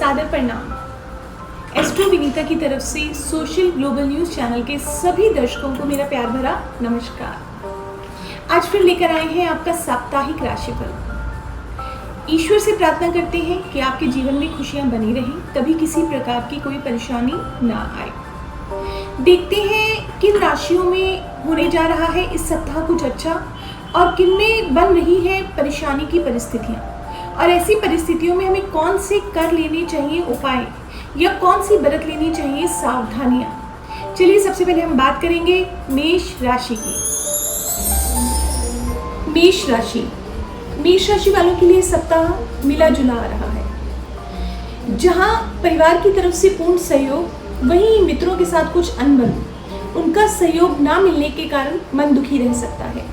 सादर प्रणाम। एस्ट्रो विनीता की तरफ से सोशल ग्लोबल न्यूज़ चैनल के सभी दर्शकों को मेरा प्यार भरा नमस्कार। आज फिर लेकर आए हैं आपका साप्ताहिक राशिफल। ईश्वर से प्रार्थना करते हैं कि आपके जीवन में खुशियां बनी रहें, कभी किसी प्रकार की कोई परेशानी ना आए। देखते हैं किन राशियों में होने जा रहा है इस सप्ताह कुछ अच्छा और किन में बन रही है परेशानी की परिस्थितियां, और ऐसी परिस्थितियों में हमें कौन से कर लेने चाहिए उपाय या कौन सी बरत लेनी चाहिए सावधानियां। चलिए सबसे पहले हम बात करेंगे मेष राशि की। मेष राशि वालों के लिए सप्ताह मिला जुला आ रहा है। जहां परिवार की तरफ से पूर्ण सहयोग, वहीं मित्रों के साथ कुछ अनबन, उनका सहयोग ना मिलने के कारण मन दुखी रह सकता है।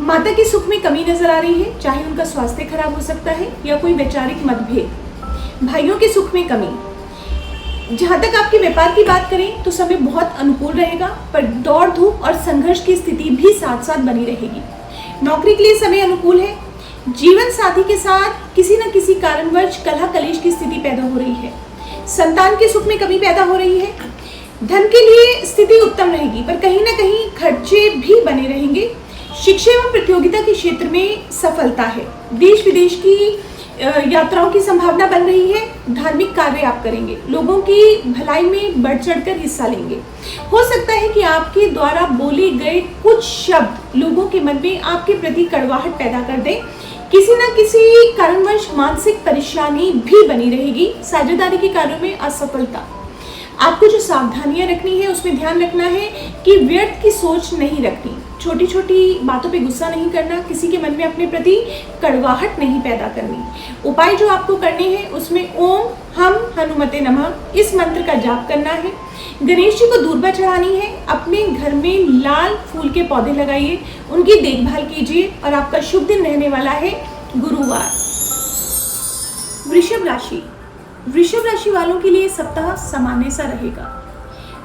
माता के सुख में कमी नजर आ रही है, चाहे उनका स्वास्थ्य खराब हो सकता है या कोई वैचारिक मतभेद। भाइयों के सुख में कमी। जहां तक आपके व्यापार की बात करें तो समय बहुत अनुकूल रहेगा, पर दौड़ धूप और संघर्ष की स्थिति भी साथ साथ बनी रहेगी। नौकरी के लिए समय अनुकूल है। जीवन साथी के साथ किसी न किसी कारणवश कलह कलेश की स्थिति पैदा हो रही है। संतान के सुख में कमी पैदा हो रही है। धन के लिए स्थिति उत्तम रहेगी, पर कहीं ना कहीं खर्चे भी बने रहेंगे। शिक्षा एवं प्रतियोगिता के क्षेत्र में सफलता है। देश विदेश की यात्राओं की संभावना बन रही है। धार्मिक कार्य आप करेंगे, लोगों की भलाई में बढ़ चढ़कर हिस्सा लेंगे। हो सकता है कि आपके द्वारा बोले गए कुछ शब्द लोगों के मन में आपके प्रति कड़वाहट पैदा कर दें। किसी न किसी कारणवश मानसिक परेशानी भी बनी रहेगी। साझेदारी के कार्यों में असफलता। आपको जो सावधानियां रखनी है उसमें ध्यान रखना है कि व्यर्थ की सोच नहीं रखनी, छोटी छोटी बातों पे गुस्सा नहीं करना, किसी के मन में अपने प्रति कड़वाहट नहीं पैदा करनी। उपाय जो आपको करने हैं उसमें ओम हम हनुमते नमः इस मंत्र का जाप करना है। गणेश जी को दूर्वा चढ़ानी है। अपने घर में लाल फूल के पौधे लगाइए, उनकी देखभाल कीजिए और आपका शुभ दिन रहने वाला है गुरुवार। वृषभ राशि वालों के लिए सप्ताह सामान्य सा रहेगा।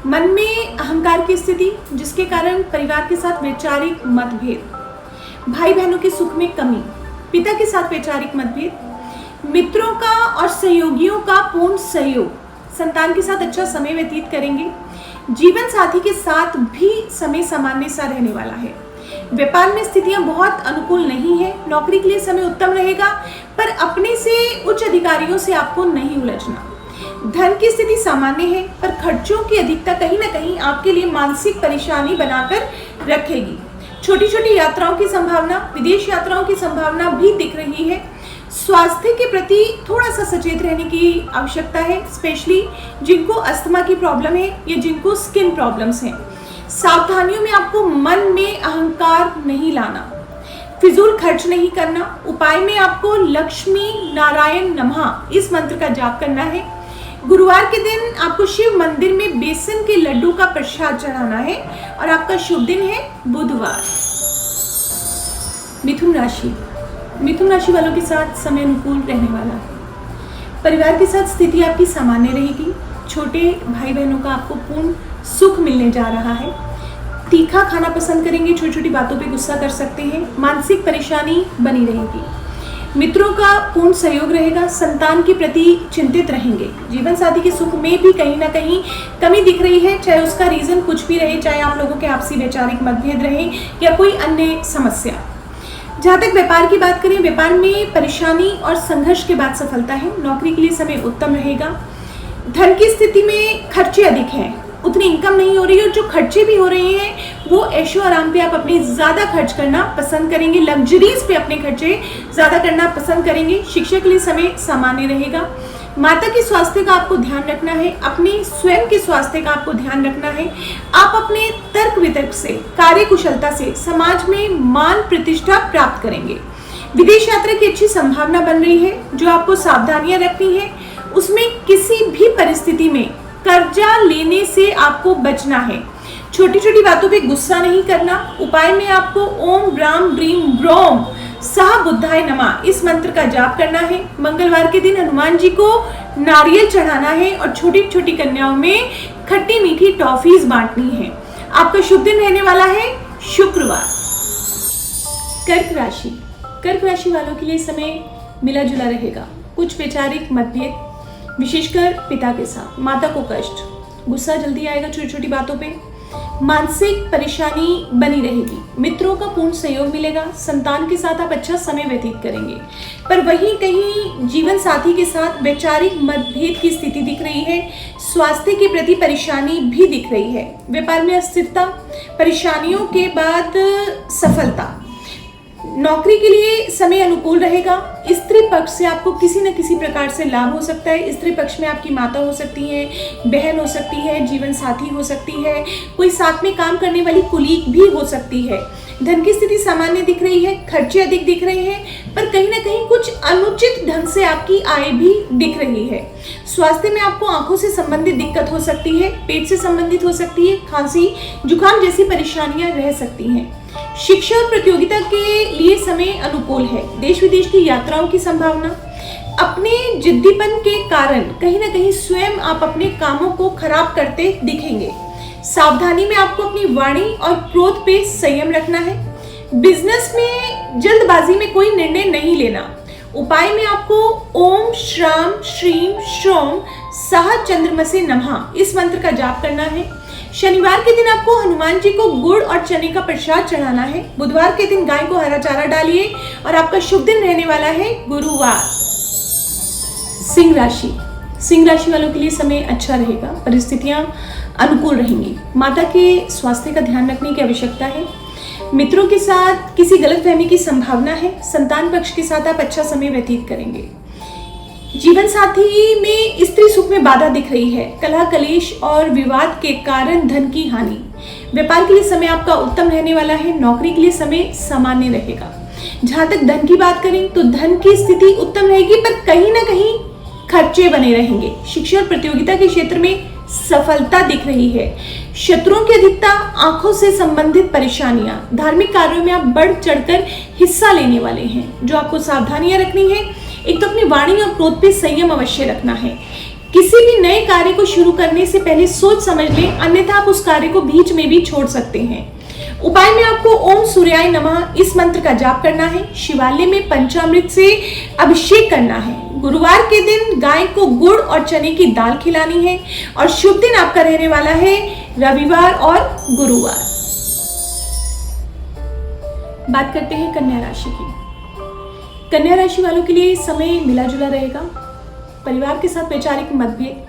मन में अहंकार की स्थिति, जिसके कारण परिवार के साथ वैचारिक मतभेद, भाई बहनों के सुख में कमी, पिता के साथ वैचारिक मतभेद, मित्रों का और सहयोगियों का पूर्ण सहयोग, संतान के साथ अच्छा समय व्यतीत करेंगे। जीवन साथी के साथ भी समय सामान्य सा रहने वाला है। व्यापार में स्थितियां बहुत अनुकूल नहीं है। नौकरी के लिए समय उत्तम रहेगा, पर अपने से उच्च अधिकारियों से आपको नहीं उलझना। धन की स्थिति सामान्य है, पर खर्चों की अधिकता कहीं ना कहीं आपके लिए मानसिक परेशानी बनाकर रखेगी। छोटी छोटी यात्राओं की संभावना, विदेश यात्राओं की संभावना भी दिख रही है। स्वास्थ्य के प्रति थोड़ा सा सचेत रहने की आवश्यकता है, स्पेशली जिनको अस्थमा की प्रॉब्लम है या जिनको स्किन प्रॉब्लम्स हैं। सावधानियों में आपको मन में अहंकार नहीं लाना, फिजूल खर्च नहीं करना। उपाय में आपको लक्ष्मी नारायण नमः इस मंत्र का जाप करना है। गुरुवार के दिन आपको शिव मंदिर में बेसन के लड्डू का प्रसाद चढ़ाना है और आपका शुभ दिन है बुधवार। मिथुन राशि वालों के साथ समय अनुकूल रहने वाला है। परिवार के साथ स्थिति आपकी सामान्य रहेगी। छोटे भाई बहनों का आपको पूर्ण सुख मिलने जा रहा है। तीखा खाना पसंद करेंगे, छोटी छोटी बातों पे गुस्सा कर सकते हैं। मानसिक परेशानी बनी रहेगी। मित्रों का पूर्ण सहयोग रहेगा। संतान के प्रति चिंतित रहेंगे। जीवन साथी के सुख में भी कहीं ना कहीं कमी दिख रही है, चाहे उसका रीजन कुछ भी रहे, चाहे आप लोगों के आपसी वैचारिक मतभेद रहे या कोई अन्य समस्या। जहाँ तक व्यापार की बात करें, व्यापार में परेशानी और संघर्ष के बाद सफलता है। नौकरी के लिए समय उत्तम रहेगा। धन की स्थिति में खर्चे अधिक हैं, उतनी इनकम नहीं हो रही है, और जो खर्चे भी हो रहे हैं वो ऐशो आराम पे आप अपने ज़्यादा खर्च करना पसंद करेंगे। लग्जरीज पे अपने खर्चे ज़्यादा करना पसंद करेंगे। शिक्षा के लिए समय सामान्य रहेगा। माता के स्वास्थ्य का आपको ध्यान रखना है। अपने स्वयं के स्वास्थ्य का आपको ध्यान रखना है। आप अपने तर्क वितर्क से, कार्य कुशलता से समाज में मान प्रतिष्ठा प्राप्त करेंगे। विदेश यात्रा की अच्छी संभावना बन रही है। जो आपको सावधानियां रखनी है उसमें किसी भी परिस्थिति में कर्जा लेने से आपको बचना है। छोटी छोटी बातों पे गुस्सा नहीं करना। उपाय में आपको ओम ब्राम ब्रीम ब्रोम सह बुद्धाय नमः इस मंत्र का जाप करना है। मंगलवार के दिन हनुमान जी को नारियल चढ़ाना है और छोटी छोटी कन्याओं में खट्टी मीठी टॉफीज बांटनी है। आपका शुभ दिन रहने वाला है शुक्रवार। कर्क राशि वालों के लिए समय मिला जुला रहेगा। कुछ वैचारिक मतभेद, विशेषकर पिता के साथ। माता को कष्ट, गुस्सा जल्दी आएगा छोटी छोटी बातों पे, मानसिक परेशानी बनी रहेगी। मित्रों का पूर्ण सहयोग मिलेगा। संतान के साथ आप अच्छा समय व्यतीत करेंगे, पर वहीं कहीं जीवन साथी के साथ वैचारिक मतभेद की स्थिति दिख रही है। स्वास्थ्य के प्रति परेशानी भी दिख रही है। व्यापार में अस्थिरता, परेशानियों के बाद सफलता। नौकरी के लिए समय अनुकूल रहेगा। स्त्री पक्ष से आपको किसी न किसी प्रकार से लाभ हो सकता है। स्त्री पक्ष में आपकी माता हो सकती है, बहन हो सकती है, जीवन साथी हो सकती है, कोई साथ में काम करने वाली कुलीग भी हो सकती है। धन की स्थिति सामान्य दिख रही है, खर्चे अधिक दिख रहे हैं, पर कहीं ना कहीं कुछ अनुचित ढंग से आपकी आय भी दिख रही है। स्वास्थ्य में आपको आंखों से संबंधित दिक्कत हो सकती है, पेट से संबंधित हो सकती है, खांसी जुकाम जैसी परेशानियां रह सकती हैं। शिक्षा और प्रतियोगिता के लिए समय अनुकूल है। देश विदेश की यात्राओं की संभावना। अपने जिद्दीपन के कारण कहीं ना कहीं स्वयं आप अपने कामों को खराब करते दिखेंगे। सावधानी में आपको अपनी वाणी और क्रोध पे संयम रखना है। बिजनेस में जल्दबाजी में कोई निर्णय नहीं लेना। उपाय में आपको ओम श्राम श्रीम श्रोम सह चंद्रमसे नमः इस मंत्र का जाप करना है। शनिवार के दिन आपको हनुमान जी को गुड़ और चने का प्रसाद चढ़ाना है। बुधवार के दिन गाय को हरा चारा डालिए और आपका शुभ दिन रहने वाला है गुरुवार। सिंह राशि। सिंह राशि वालों के लिए समय अच्छा रहेगा, परिस्थितियां अनुकूल रहेंगी। माता के स्वास्थ्य का ध्यान रखने की आवश्यकता है। मित्रों के साथ किसी गलतफहमी की संभावना है। संतान पक्ष के साथ आप अच्छा समय व्यतीत करेंगे। जीवन साथी में स्त्री सुख में बाधा दिख रही है। कलह कलेश और विवाद के कारण धन की हानि। व्यापार के लिए समय आपका उत्तम रहने वाला है। नौकरी के लिए समय सामान्य रहेगा। जहां तक धन की बात करें तो धन की स्थिति उत्तम रहेगी, पर कहीं ना कहीं खर्चे बने रहेंगे। शिक्षा और प्रतियोगिता के क्षेत्र में सफलता दिख रही है। शत्रुओं की अधिकता, आंखों से संबंधित परेशानियां। धार्मिक कार्यों में आप बढ़ चढ़कर हिस्सा लेने वाले हैं। जो आपको सावधानियां रखनी है, एक तो अपनी वाणी और क्रोध पे संयम अवश्य रखना है। किसी भी नए कार्य को शुरू करने से पहले सोच समझ लें, अन्यथा आप उस कार्य को बीच में भी छोड़ सकते हैं। उपाय में आपको ओम सूर्याय नमः इस मंत्र का जाप करना है। शिवालय में पंचामृत से अभिषेक करना है। गुरुवार के दिन गाय को गुड़ और चने की दाल खिलानी है और शुभ दिन आपका रहने वाला है रविवार और गुरुवार। बात करते हैं कन्या राशि की। कन्या राशि वालों के लिए समय मिला जुला रहेगा। परिवार के साथ वैचारिक मतभेद,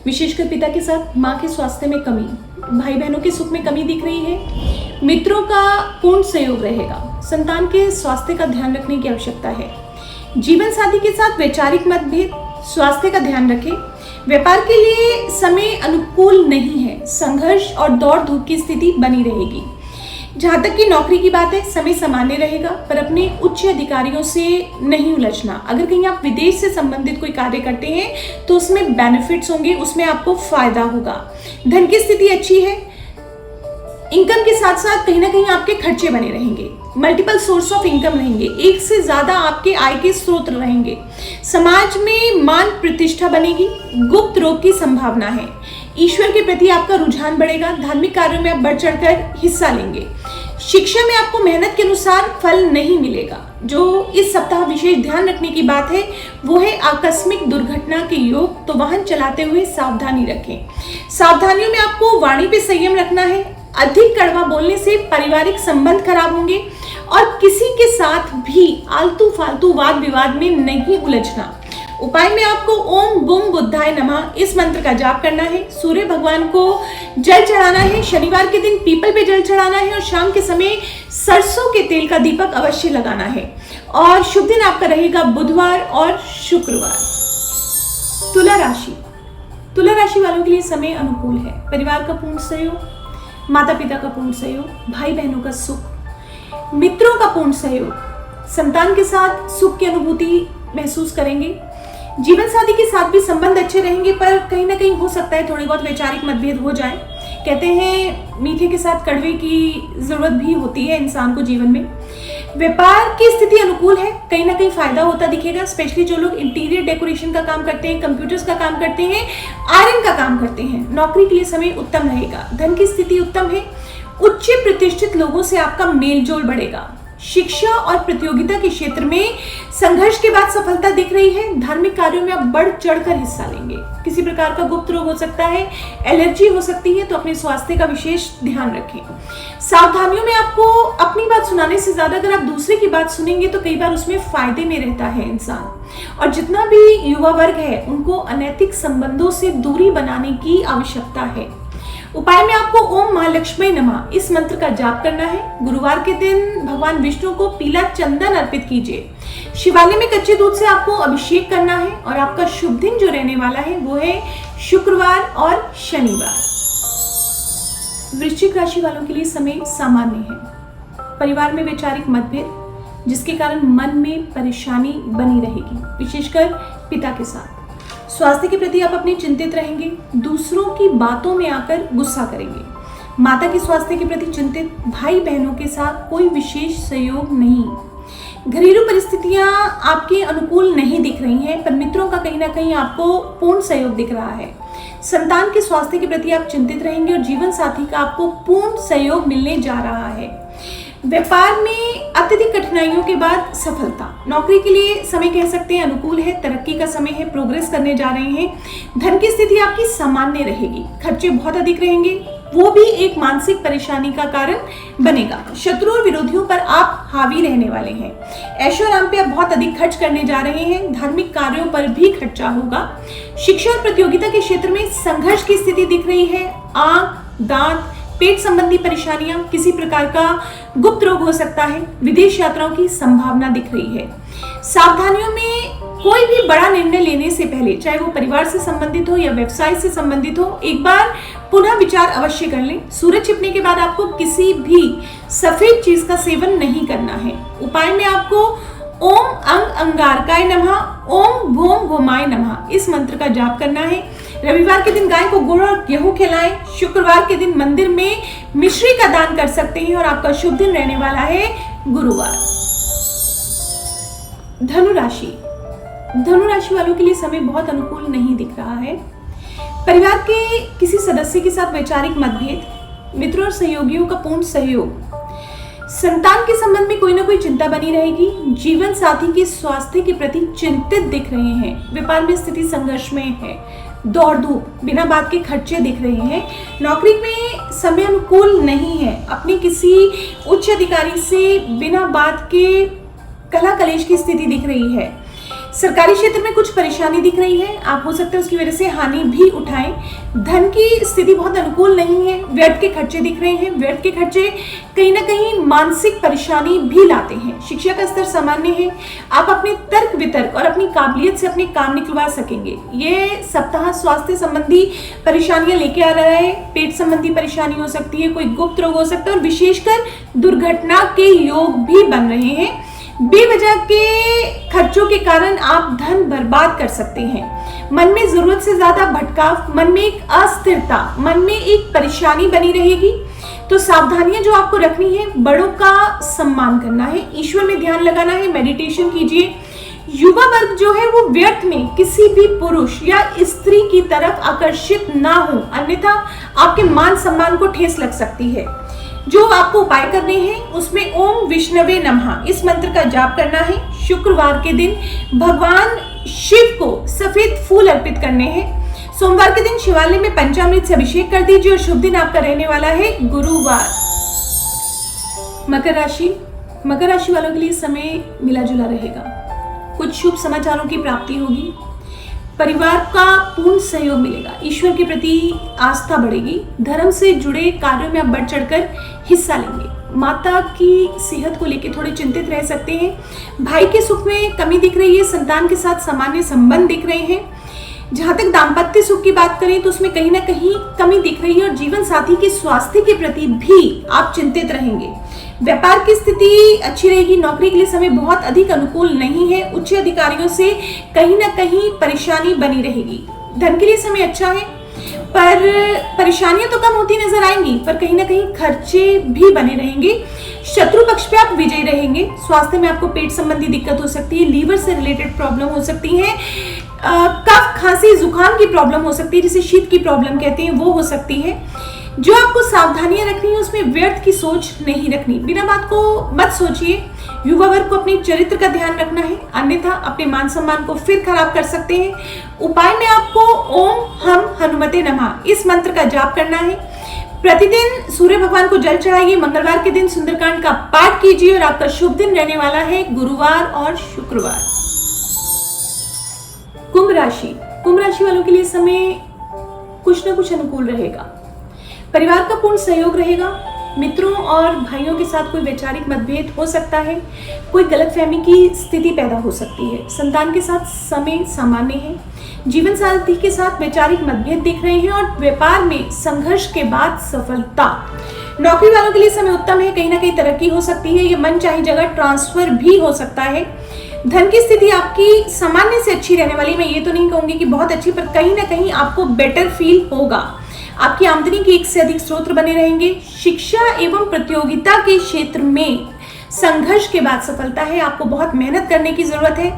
विशेषकर पिता के साथ, मां के स्वास्थ्य में कमी, भाई बहनों के सुख में कमी दिख रही है। मित्रों का पूर्ण सहयोग रहेगा। संतान के स्वास्थ्य का ध्यान रखने की आवश्यकता है। जीवन साथी के साथ वैचारिक मतभेद, स्वास्थ्य का ध्यान रखें। व्यापार के लिए समय अनुकूल नहीं है। संघर्ष और दौड़ धूप की स्थिति बनी रहेगी। जहां तक कि नौकरी की बात है, समय सामान्य रहेगा, पर अपने उच्च अधिकारियों से नहीं उलझना। अगर कहीं आप विदेश से संबंधित कोई कार्य करते हैं तो उसमें बेनिफिट्स होंगे, उसमें आपको फायदा होगा। धन की स्थिति अच्छी है। इनकम के साथ साथ कहीं ना कहीं आपके खर्चे बने रहेंगे। मल्टीपल सोर्स ऑफ इनकम रहेंगे, एक से ज्यादा आपके आय के स्रोत रहेंगे। समाज में मान प्रतिष्ठा बनेगी। गुप्त रोग की संभावना है। ईश्वर के प्रति आपका रुझान बढ़ेगा। धार्मिक कार्यों में आप बढ़ चढ़कर हिस्सा लेंगे। शिक्षा में आपको मेहनत के अनुसार फल नहीं मिलेगा। जो इस सप्ताह विशेष ध्यान रखने की बात है वो है आकस्मिक दुर्घटना के योग, तो वाहन चलाते हुए सावधानी रखें। सावधानियों में आपको वाणी पे संयम रखना है। अधिक कड़वा बोलने से पारिवारिक संबंध खराब होंगे और किसी के साथ भी आलतू फालतू वाद विवाद में नहीं उलझना। उपाय में आपको ओम बुम बुद्धाय नमः इस मंत्र का जाप करना है। सूर्य भगवान को जल चढ़ाना है। शनिवार के दिन पीपल पे जल चढ़ाना है और शाम के समय सरसों के तेल का दीपक अवश्य लगाना है। और शुभ दिन आपका रहेगा बुधवार और शुक्रवार। तुला राशि। तुला राशि वालों के लिए समय अनुकूल है। परिवार का पूर्ण सहयोग, माता पिता का पूर्ण सहयोग, भाई बहनों का सुख, मित्रों का पूर्ण सहयोग, संतान के साथ सुख की अनुभूति महसूस करेंगे। जीवन साथी के साथ भी संबंध अच्छे रहेंगे, पर कहीं ना कहीं हो सकता है थोड़ी बहुत वैचारिक मतभेद हो जाए। कहते हैं मीठे के साथ कड़वे की जरूरत भी होती है इंसान को जीवन में। व्यापार की स्थिति अनुकूल है। कहीं ना कहीं फायदा होता दिखेगा। स्पेशली जो लोग इंटीरियर डेकोरेशन का काम करते हैं, कंप्यूटर्स का काम करते हैं, आयरन का काम करते हैं। नौकरी के लिए समय उत्तम रहेगा। धन की स्थिति उत्तम है। उच्च प्रतिष्ठित लोगों से आपका मेल जोल बढ़ेगा। शिक्षा और प्रतियोगिता के क्षेत्र में संघर्ष के बाद सफलता दिख रही है। धार्मिक कार्यों में आप बढ़ चढ़कर हिस्सा लेंगे। किसी प्रकार का गुप्त रोग हो सकता है, एलर्जी हो सकती है, तो अपने स्वास्थ्य का विशेष ध्यान रखें। सावधानियों में आपको अपनी बात सुनाने से ज्यादा अगर आप दूसरे की बात सुनेंगे तो कई बार उसमें फायदे में रहता है इंसान। और जितना भी युवा वर्ग है उनको अनैतिक संबंधों से दूरी बनाने की आवश्यकता है। उपाय में आपको ओम महालक्ष्मी नमः इस मंत्र का जाप करना है। गुरुवार के दिन भगवान विष्णु को पीला चंदन अर्पित कीजिए। शिवालय में कच्चे दूध से आपको अभिषेक करना है। और आपका शुभ दिन जो रहने वाला है वो है शुक्रवार और शनिवार। वृश्चिक राशि वालों के लिए समय सामान्य है। परिवार में वैचारिक मतभेद जिसके कारण मन में परेशानी बनी रहेगी, विशेषकर पिता के साथ। स्वास्थ्य के प्रति आप अपने चिंतित रहेंगे। दूसरों की बातों में आकर गुस्सा करेंगे। माता के स्वास्थ्य के प्रति चिंतित। भाई बहनों के साथ कोई विशेष सहयोग नहीं। घरेलू परिस्थितियां आपके अनुकूल नहीं दिख रही हैं, पर मित्रों का कहीं ना कहीं आपको पूर्ण सहयोग दिख रहा है। संतान के स्वास्थ्य के प्रति आप चिंतित रहेंगे और जीवन साथी का आपको पूर्ण सहयोग मिलने जा रहा है। व्यापार में अत्यधिक कठिनाइयों के बाद सफलता। नौकरी के लिए समय कह सकते हैं अनुकूल है, तरक्की का समय है, प्रोग्रेस करने जा रहे हैं। धन की स्थिति आपकी सामान्य रहेगी। खर्चे बहुत अधिक रहेंगे, वो भी एक मानसिक परेशानी का कारण बनेगा। शत्रु और विरोधियों पर आप हावी रहने वाले हैं। ऐशो आराम पे आप बहुत अधिक खर्च करने जा रहे हैं। धार्मिक कार्यों पर भी खर्चा होगा। शिक्षा और प्रतियोगिता के क्षेत्र में संघर्ष की स्थिति दिख रही है। आंख, दांत, पेट संबंधी परेशानियां, किसी प्रकार का गुप्त रोग हो सकता है। विदेश यात्राओं की संभावना दिख रही है। सावधानियों में कोई भी बड़ा निर्णय लेने से पहले, चाहे वो परिवार से संबंधित हो या व्यवसाय से संबंधित हो, एक बार पुनः विचार अवश्य कर लें। सूरज छिपने के बाद आपको किसी भी सफेद चीज का सेवन नहीं करना है। उपाय में आपको ओम अंगारकाय नमः, ओम भूम भूमाय नमः इस मंत्र का जाप करना है। रविवार के दिन गाय को गुड़ और गेहूं खिलाएं। शुक्रवार के दिन मंदिर में मिश्री का दान कर सकते हैं। और आपका शुभ दिन रहने वाला है गुरुवार। धनु राशि वालों के लिए समय बहुत अनुकूल नहीं दिख रहा है। परिवार के किसी सदस्य के साथ वैचारिक मतभेद, मित्रों और सहयोगियों का पूर्ण सहयोग। संतान के संबंध में कोई ना कोई चिंता बनी रहेगी। जीवन साथी के स्वास्थ्य के प्रति चिंतित दिख रहे हैं। व्यापार में स्थिति संघर्ष में है। दौड़ धूप, बिना बात के खर्चे दिख रहे हैं। नौकरी में समय अनुकूल नहीं है। अपने किसी उच्च अधिकारी से बिना बात के कला कलेश की स्थिति दिख रही है। सरकारी क्षेत्र में कुछ परेशानी दिख रही है। आप हो सकता है उसकी वजह से हानि भी उठाएं। धन की स्थिति बहुत अनुकूल नहीं है। व्यर्थ के खर्चे दिख रहे हैं। व्यर्थ के खर्चे कहीं ना कहीं मानसिक परेशानी भी लाते हैं। शिक्षा का स्तर सामान्य है। आप अपने तर्क वितर्क और अपनी काबिलियत से अपने काम निकलवा सकेंगे। ये सप्ताह स्वास्थ्य संबंधी परेशानियां लेके आ रहा है। पेट संबंधी परेशानी हो सकती है, कोई गुप्त रोग हो सकता है और विशेषकर दुर्घटना के योग भी बन रहे हैं। बेवजह के खर्चों के कारण आप धन बर्बाद कर सकते हैं। मन में जरूरत से ज्यादा भटकाव, मन में एक अस्थिरता, मन में एक परेशानी बनी रहेगी। तो सावधानियां जो आपको रखनी है, बड़ों का सम्मान करना है, ईश्वर में ध्यान लगाना है, मेडिटेशन कीजिए। युवा वर्ग जो है वो व्यर्थ में किसी भी पुरुष या स्त्री की तरफ आकर्षित ना हो, अन्यथा आपके मान सम्मान को ठेस लग सकती है। जो आपको उपाय करने हैं उसमें ओम विष्णवे नमः इस मंत्र का जाप करना है। शुक्रवार के दिन भगवान शिव को सफेद फूल अर्पित करने हैं। सोमवार के दिन शिवालय में पंचामृत से अभिषेक कर दीजिए और शुभ दिन आपका रहने वाला है गुरुवार। मकर राशि वालों के लिए समय मिला जुला रहेगा। कुछ शुभ समाचारों की प्राप्ति होगी। परिवार का पूर्ण सहयोग मिलेगा। ईश्वर के प्रति आस्था बढ़ेगी। धर्म से जुड़े कार्यों में आप बढ़ चढ़कर हिस्सा लेंगे। माता की सेहत को लेकर थोड़े चिंतित रह सकते हैं। भाई के सुख में कमी दिख रही है। संतान के साथ सामान्य संबंध दिख रहे हैं। जहां तक दाम्पत्य सुख की बात करें तो उसमें कहीं ना कहीं कमी दिख रही है और जीवन साथी के स्वास्थ्य के प्रति भी आप चिंतित रहेंगे। व्यापार की स्थिति अच्छी रहेगी। नौकरी के लिए समय बहुत अधिक अनुकूल नहीं है। उच्च अधिकारियों से कहीं ना कहीं परेशानी बनी रहेगी। धन के लिए समय अच्छा है, पर परेशानियां तो कम होती नजर आएंगी, पर कहीं ना कहीं खर्चे भी बने रहेंगे। शत्रु पक्ष पे आप विजयी रहेंगे। स्वास्थ्य में आपको पेट संबंधी दिक्कत हो सकती है, लीवर से रिलेटेड प्रॉब्लम हो सकती है, कफ खांसी जुकाम की प्रॉब्लम हो सकती है, जिसे शीत की प्रॉब्लम कहते हैं, वो हो सकती है। जो आपको सावधानियां रखनी है उसमें व्यर्थ की सोच नहीं रखनी, बिना बात को मत सोचिए। युवा वर्ग को अपने चरित्र का ध्यान रखना है, अन्यथा अपने मान सम्मान को फिर खराब कर सकते हैं। उपाय में आपको ओम हम हनुमते नमः इस मंत्र का जाप करना है। प्रतिदिन सूर्य भगवान को जल चढ़ाइए। मंगलवार के दिन सुंदरकांड का पाठ कीजिए और आपका शुभ दिन रहने वाला है गुरुवार और शुक्रवार। कुंभ राशि वालों के लिए समय कुछ न कुछ अनुकूल रहेगा। परिवार का पूर्ण सहयोग रहेगा। मित्रों और भाइयों के साथ कोई वैचारिक मतभेद हो सकता है। कोई गलतफहमी की स्थिति पैदा हो सकती है। संतान के साथ समय सामान्य है। जीवन साथी के साथ वैचारिक मतभेद दिख रहे हैं और व्यापार में संघर्ष के बाद सफलता। नौकरी वालों के लिए समय उत्तम है। कहीं ना कहीं तरक्की हो सकती है। ये मन चाही जगह ट्रांसफर भी हो सकता है। धन की स्थिति आपकी सामान्य से अच्छी रहने वाली। मैं ये तो नहीं कहूंगी कि बहुत अच्छी, पर कहीं ना कहीं आपको बेटर फील होगा। आपकी आमदनी के एक से अधिक स्रोत बने रहेंगे। शिक्षा एवं प्रतियोगिता के क्षेत्र में संघर्ष के बाद सफलता है। आपको बहुत मेहनत करने की जरूरत है।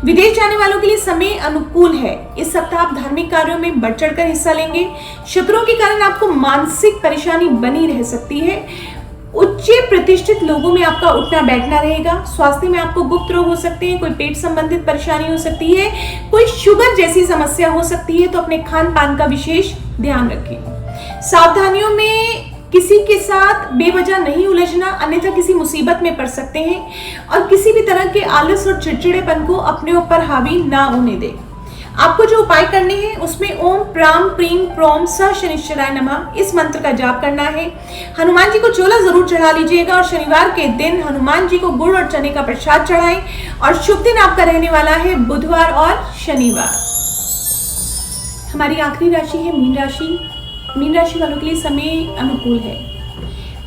विदेश जाने वालों के लिए समय अनुकूल है। इस सप्ताह आप धार्मिक कार्यों में बढ़ चढ़कर हिस्सा लेंगे। शत्रुओं के कारण आपको मानसिक परेशानी बनी रह सकती है। उच्च प्रतिष्ठित लोगों में आपका उठना बैठना रहेगा। स्वास्थ्य में आपको गुप्त रोग हो सकते हैं। कोई पेट संबंधित परेशानी हो सकती है। कोई शुगर जैसी समस्या हो सकती है, तो अपने खान पान का विशेष ध्यान रखें। सावधानियों में किसी के साथ बेवजह नहीं उलझना, अन्यथा किसी मुसीबत में पड़ सकते हैं। और किसी भी तरह के आलस और चिड़चिड़ेपन को अपने ऊपर हावी ना होने दें। आपको जो उपाय करने हैं उसमें ओम प्राम प्रीम प्रोम स शनिश्चराय नमः इस मंत्र का जाप करना है। हनुमान जी को चोला जरूर चढ़ा लीजिएगा और शनिवार के दिन हनुमान जी को गुड़ और चने का प्रसाद चढ़ाएं। और शुभ दिन आपका रहने वाला है बुधवार और शनिवार। हमारी आखिरी राशि है मीन राशि। मीन राशि वालों के लिए समय अनुकूल है।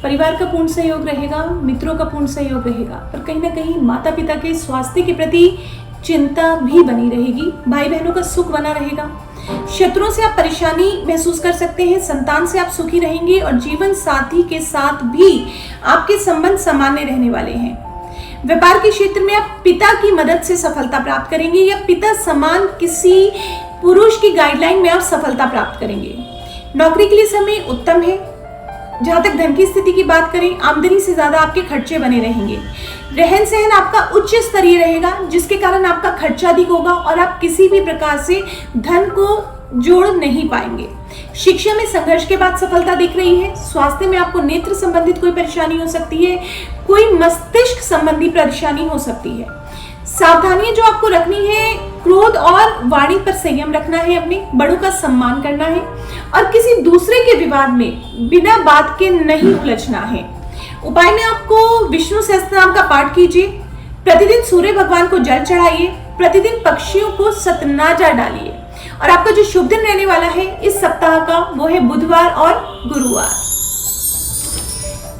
परिवार का पूर्ण सहयोग रहेगा। मित्रों का पूर्ण सहयोग रहेगा, पर कहीं ना कहीं माता पिता के स्वास्थ्य के प्रति चिंता भी बनी रहेगी। भाई बहनों का सुख बना रहेगा। शत्रुओं से आप परेशानी महसूस कर सकते हैं। संतान से आप सुखी रहेंगे और जीवन साथी के साथ भी आपके संबंध सामान्य रहने वाले हैं। व्यापार के क्षेत्र में आप पिता की मदद से सफलता प्राप्त करेंगे या पिता समान किसी पुरुष की गाइडलाइन में आप सफलता प्राप्त करेंगे। नौकरी के लिए समय उत्तम है। जहां तक धन की स्थिति की बात करें, आमदनी से ज्यादा आपके खर्चे बने रहेंगे। रहन सहन आपका उच्च स्तरीय रहेगा, जिसके कारण आपका खर्चा अधिक होगा और आप किसी भी प्रकार से धन को जोड़ नहीं पाएंगे। शिक्षा में संघर्ष के बाद सफलता दिख रही है। स्वास्थ्य में आपको नेत्र संबंधित कोई परेशानी हो सकती है। कोई मस्तिष्क संबंधी परेशानी हो सकती है। सावधानियां जो आपको रखनी है, क्रोध और वाणी पर संयम रखना है। अपने बड़ों का सम्मान करना है और किसी दूसरे के विवाद में बिना बात के नहीं उलझना है। उपाय में आपको विष्णु सहस्त्रनाम का पाठ कीजिए। प्रतिदिन सूर्य भगवान को जल चढ़ाइए। प्रतिदिन पक्षियों को सतनाजा डालिए। और आपका जो शुभ दिन रहने वाला है इस सप्ताह का, वो है बुधवार और गुरुवार।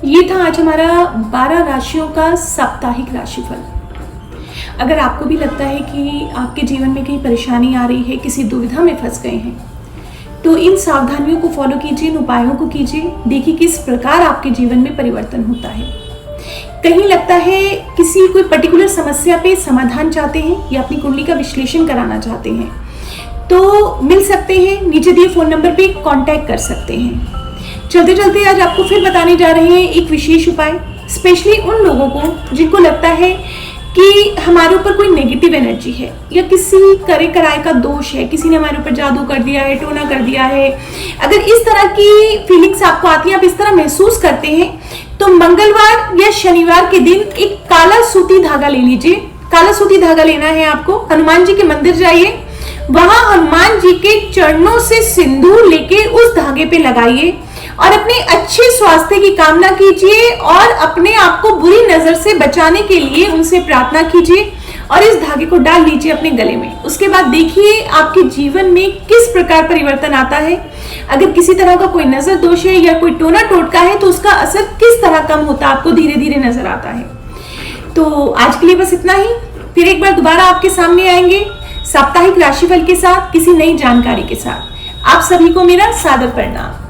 ये था आज हमारा 12 राशियों का साप्ताहिक राशिफल। अगर आपको भी लगता है कि आपके जीवन में कहीं परेशानी आ रही है, किसी दुविधा में फंस गए हैं, तो इन सावधानियों को फॉलो कीजिए, इन उपायों को कीजिए। देखिए किस प्रकार आपके जीवन में परिवर्तन होता है। कहीं लगता है किसी कोई पर्टिकुलर समस्या पे समाधान चाहते हैं या अपनी कुंडली का विश्लेषण कराना चाहते हैं, तो मिल सकते हैं। नीचे दिए फोन नंबर पे कांटेक्ट कर सकते हैं। चलते चलते आज आपको फिर बताने जा रहे हैं एक विशेष उपाय, स्पेशली उन लोगों को जिनको लगता है कि हमारे ऊपर कोई नेगेटिव एनर्जी है या किसी करे कराए का दोष है, किसी ने हमारे ऊपर जादू कर दिया है, टोना कर दिया है। अगर इस तरह की फीलिंग्स आपको आती हैं, आप इस तरह महसूस करते हैं, तो मंगलवार या शनिवार के दिन एक काला सूती धागा ले लीजिए। काला सूती धागा लेना है आपको। हनुमान जी के मंदिर जाइए, वहां हनुमान जी के चरणों से सिंदूर लेके उस धागे पे लगाइए और अपने अच्छे स्वास्थ्य की कामना कीजिए और अपने आप को बुरी नजर से बचाने के लिए उनसे प्रार्थना कीजिए और इस धागे को डाल लीजिए अपने गले में। उसके बाद देखिए आपके जीवन में किस प्रकार परिवर्तन आता है। अगर किसी तरह का कोई नजर दोष है या कोई टोना टोटका है, तो उसका असर किस तरह कम होता है आपको धीरे धीरे नजर आता है। तो आज के लिए बस इतना ही। फिर एक बार दोबारा आपके सामने आएंगे साप्ताहिक राशिफल के साथ, किसी नई जानकारी के साथ। आप सभी को मेरा सादर प्रणाम।